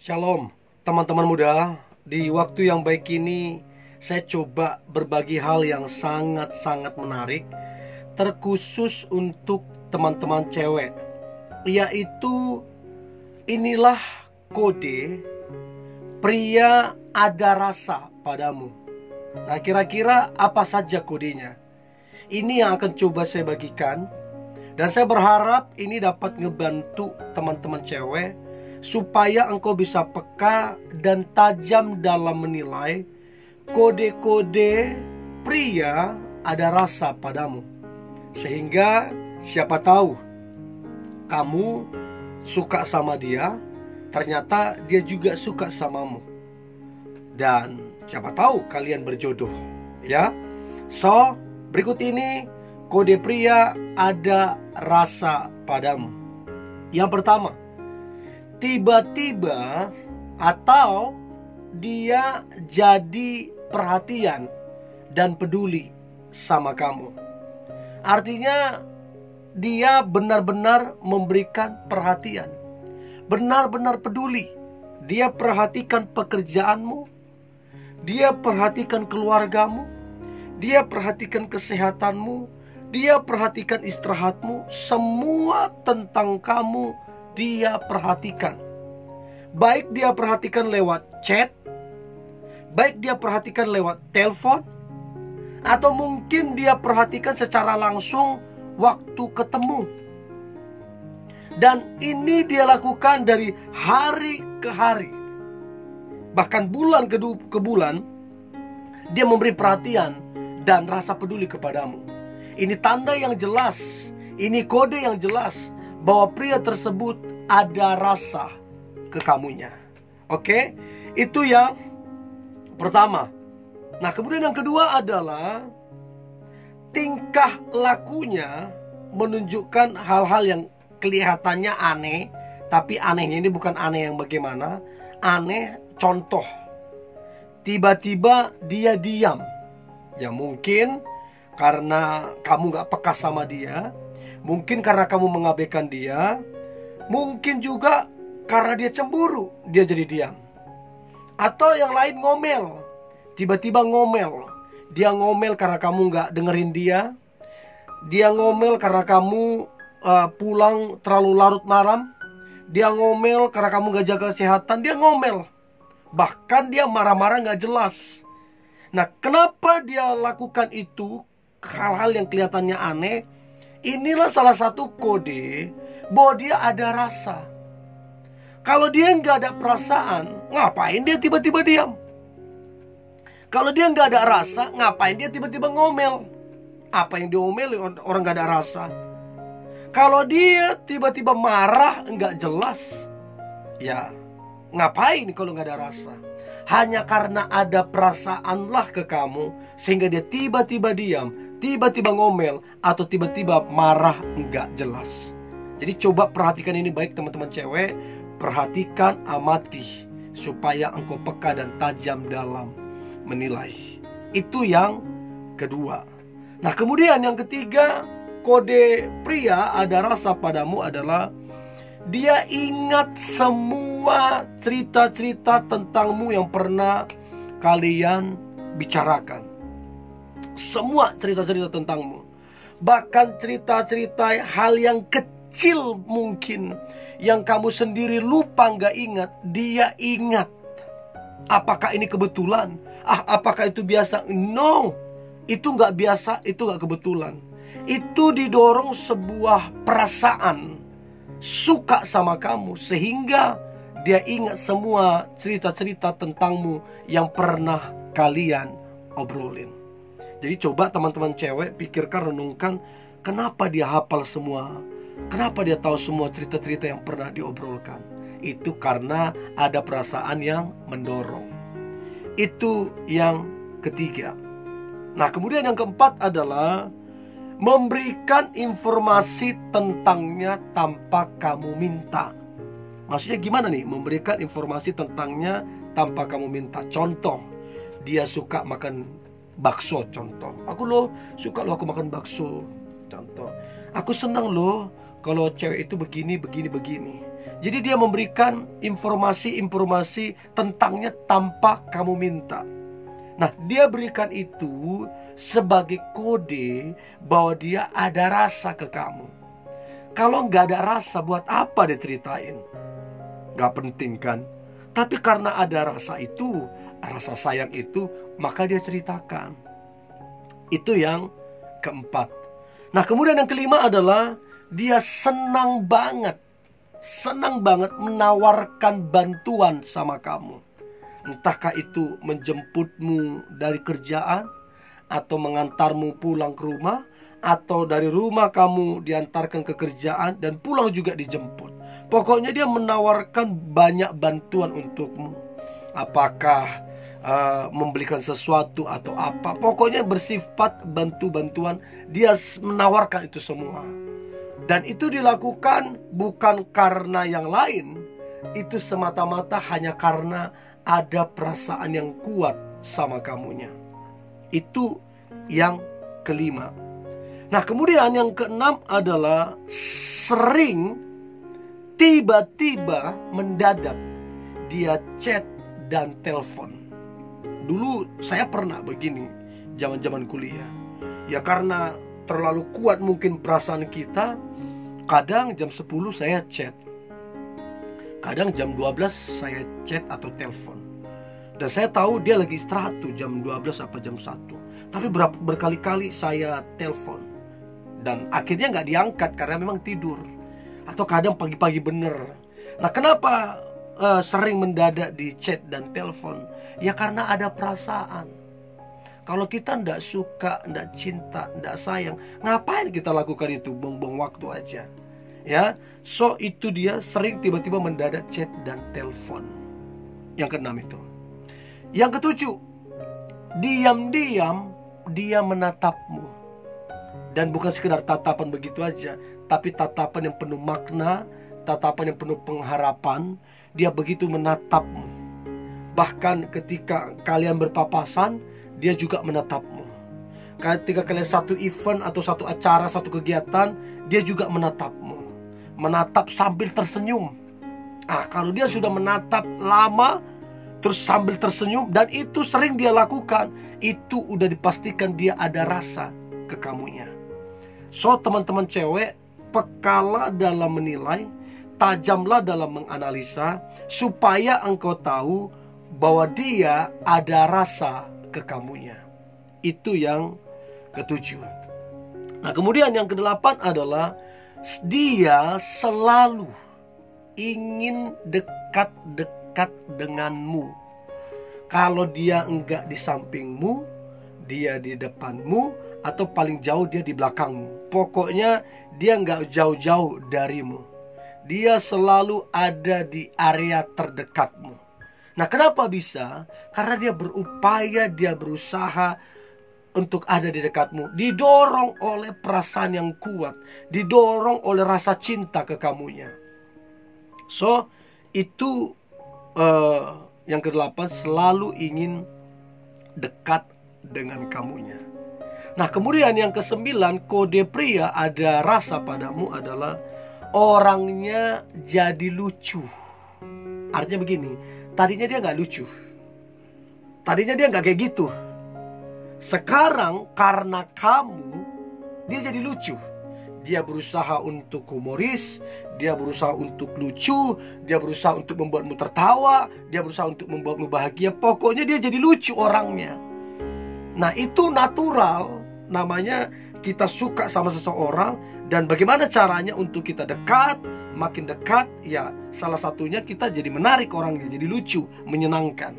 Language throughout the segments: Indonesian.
Shalom teman-teman muda. Di waktu yang baik ini saya coba berbagi hal yang sangat-sangat menarik, terkhusus untuk teman-teman cewek, yaitu inilah kode pria ada rasa padamu. Nah, kira-kira apa saja kodenya? Ini yang akan coba saya bagikan, dan saya berharap ini dapat ngebantu teman-teman cewek supaya engkau bisa peka dan tajam dalam menilai kode-kode pria ada rasa padamu. Sehingga siapa tahu kamu suka sama dia, ternyata dia juga suka samamu. Dan siapa tahu kalian berjodoh, ya. So, berikut ini kode pria ada rasa padamu. Yang pertama, tiba-tiba atau dia jadi perhatian dan peduli sama kamu. Artinya dia benar-benar memberikan perhatian, benar-benar peduli. Dia perhatikan pekerjaanmu, dia perhatikan keluargamu, dia perhatikan kesehatanmu, dia perhatikan istirahatmu. Semua tentang kamu dia perhatikan. Baik dia perhatikan lewat chat, baik dia perhatikan lewat telepon, atau mungkin dia perhatikan secara langsung waktu ketemu. Dan ini dia lakukan dari hari ke hari, bahkan bulan ke bulan. Dia memberi perhatian dan rasa peduli kepadamu. Ini tanda yang jelas, ini kode yang jelas bahwa pria tersebut ada rasa ke kamunya. Oke, itu yang pertama. Nah, kemudian yang kedua adalah tingkah lakunya menunjukkan hal-hal yang kelihatannya aneh. Tapi anehnya ini bukan aneh yang bagaimana. Aneh, contoh, tiba-tiba dia diam. Ya mungkin karena kamu gak peka sama dia, mungkin karena kamu mengabaikan dia, mungkin juga karena dia cemburu, dia jadi diam. Atau yang lain ngomel, tiba-tiba ngomel. Dia ngomel karena kamu gak dengerin dia. Dia ngomel karena kamu pulang terlalu larut malam. Dia ngomel karena kamu gak jaga kesehatan. Dia ngomel, bahkan dia marah-marah gak jelas. Nah, kenapa dia lakukan itu? Hal-hal yang kelihatannya aneh. Inilah salah satu kode bahwa dia ada rasa. Kalau dia nggak ada perasaan, ngapain dia tiba-tiba diam? Kalau dia nggak ada rasa, ngapain dia tiba-tiba ngomel? Apa yang diomel orang nggak ada rasa? Kalau dia tiba-tiba marah nggak jelas, ya ngapain kalau nggak ada rasa? Hanya karena ada perasaanlah ke kamu, sehingga dia tiba-tiba diam, tiba-tiba ngomel, atau tiba-tiba marah nggak jelas. Jadi coba perhatikan ini baik teman-teman cewek. Perhatikan, amati, supaya engkau peka dan tajam dalam menilai. Itu yang kedua. Nah, kemudian yang ketiga, kode pria ada rasa padamu adalah dia ingat semua cerita-cerita tentangmu yang pernah kalian bicarakan. Semua cerita-cerita tentangmu. Bahkan cerita-cerita hal yang kecil mungkin, yang kamu sendiri lupa gak ingat, dia ingat. Apakah ini kebetulan? Apakah itu biasa? No, itu gak biasa, itu gak kebetulan. Itu didorong sebuah perasaan suka sama kamu, sehingga dia ingat semua cerita-cerita tentangmu yang pernah kalian obrolin. Jadi coba teman-teman cewek pikirkan, renungkan, kenapa dia hafal semua, kenapa dia tahu semua cerita-cerita yang pernah diobrolkan. Itu karena ada perasaan yang mendorong. Itu yang ketiga. Nah, kemudian yang keempat adalah memberikan informasi tentangnya tanpa kamu minta. Maksudnya gimana nih? Memberikan informasi tentangnya tanpa kamu minta. Contoh, dia suka makan bakso. Contoh, aku suka aku makan bakso. Contoh, aku senang kalau cewek itu begini. Jadi dia memberikan informasi-informasi tentangnya tanpa kamu minta. Nah, dia berikan itu sebagai kode bahwa dia ada rasa ke kamu. Kalau nggak ada rasa, buat apa dia ceritain? Nggak penting kan? Tapi karena ada rasa itu, rasa sayang itu, maka dia ceritakan. Itu yang keempat. Nah, kemudian yang kelima adalah dia senang banget menawarkan bantuan sama kamu. Entahkah itu menjemputmu dari kerjaan, atau mengantarmu pulang ke rumah, atau dari rumah kamu diantarkan ke kerjaan dan pulang juga dijemput. Pokoknya dia menawarkan banyak bantuan untukmu. Apakah membelikan sesuatu atau apa, pokoknya bersifat bantuan. Dia menawarkan itu semua. Dan itu dilakukan bukan karena yang lain. Itu semata-mata hanya karena ada perasaan yang kuat sama kamunya. Itu yang kelima. Nah, kemudian yang keenam adalah sering tiba-tiba mendadak dia chat dan telepon. Dulu saya pernah begini, zaman-zaman kuliah. Ya karena terlalu kuat mungkin perasaan kita, kadang jam 10 saya chat, kadang jam 12 saya chat atau telepon. Dan saya tahu dia lagi istirahat tuh jam 12 apa jam 1. Tapi berkali-kali saya telepon. Dan akhirnya nggak diangkat karena memang tidur. Atau kadang pagi-pagi bener. Nah, kenapa sering mendadak di chat dan telepon? Ya karena ada perasaan. Kalau kita nggak suka, nggak cinta, nggak sayang, ngapain kita lakukan itu? Buang-buang waktu aja. Ya, so itu dia sering tiba-tiba mendadak chat dan telepon. Yang keenam itu. Yang ketujuh, diam-diam dia menatapmu. Dan bukan sekedar tatapan begitu aja, tapi tatapan yang penuh makna, tatapan yang penuh pengharapan. Dia begitu menatapmu. Bahkan ketika kalian berpapasan, dia juga menatapmu. Ketika kalian satu event atau satu acara, satu kegiatan, dia juga menatapmu. Menatap sambil tersenyum. Kalau dia sudah menatap lama, terus sambil tersenyum, dan itu sering dia lakukan, itu udah dipastikan dia ada rasa ke kamunya. So, teman-teman cewek, pekalah dalam menilai, tajamlah dalam menganalisa, supaya engkau tahu bahwa dia ada rasa ke kamunya. Itu yang ketujuh. Nah, kemudian yang kedelapan adalah dia selalu ingin dekat-dekat denganmu. Kalau dia enggak di sampingmu, dia di depanmu, atau paling jauh dia di belakangmu. Pokoknya dia enggak jauh-jauh darimu. Dia selalu ada di area terdekatmu. Nah, kenapa bisa? Karena dia berupaya, dia berusaha untuk ada di dekatmu. Didorong oleh perasaan yang kuat, didorong oleh rasa cinta ke kamunya. So, itu yang kedelapan, selalu ingin dekat dengan kamunya. Nah, kemudian yang kesembilan, kode pria ada rasa padamu adalah orangnya jadi lucu. Artinya begini, tadinya dia gak lucu, tadinya dia gak kayak gitu. Sekarang karena kamu, dia jadi lucu. Dia berusaha untuk humoris, dia berusaha untuk lucu, dia berusaha untuk membuatmu tertawa, dia berusaha untuk membuatmu bahagia. Pokoknya dia jadi lucu orangnya. Nah, itu natural. Namanya kita suka sama seseorang. Dan bagaimana caranya untuk kita dekat, makin dekat, ya salah satunya kita jadi menarik orangnya, jadi lucu, menyenangkan.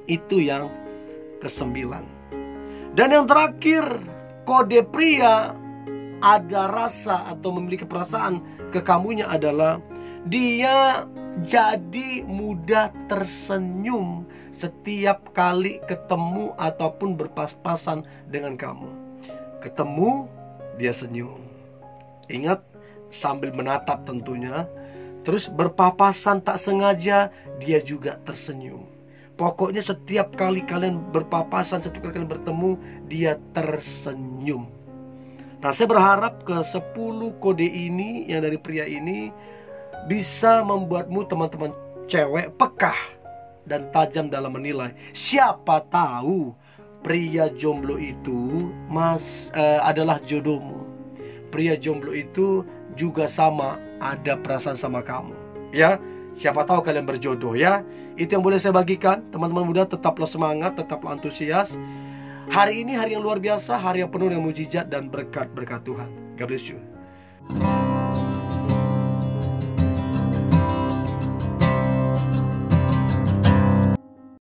Itu yang kesembilan. Dan yang terakhir, kode pria ada rasa atau memiliki perasaan ke kamunya adalah dia jadi mudah tersenyum setiap kali ketemu ataupun berpas-pasan dengan kamu. Ketemu, dia senyum. Ingat, sambil menatap tentunya. Terus berpapasan tak sengaja, dia juga tersenyum. Pokoknya setiap kali kalian berpapasan, setiap kali kalian bertemu, dia tersenyum. Nah, saya berharap ke 10 kode ini yang dari pria ini bisa membuatmu teman-teman cewek peka dan tajam dalam menilai. Siapa tahu pria jomblo itu adalah jodohmu. Pria jomblo itu juga sama ada perasaan sama kamu, ya. Siapa tahu kalian berjodoh, ya. Itu yang boleh saya bagikan. Teman-teman muda, tetaplah semangat, tetaplah antusias. Hari ini hari yang luar biasa, hari yang penuh dengan mujizat dan berkat-berkat Tuhan. God bless you.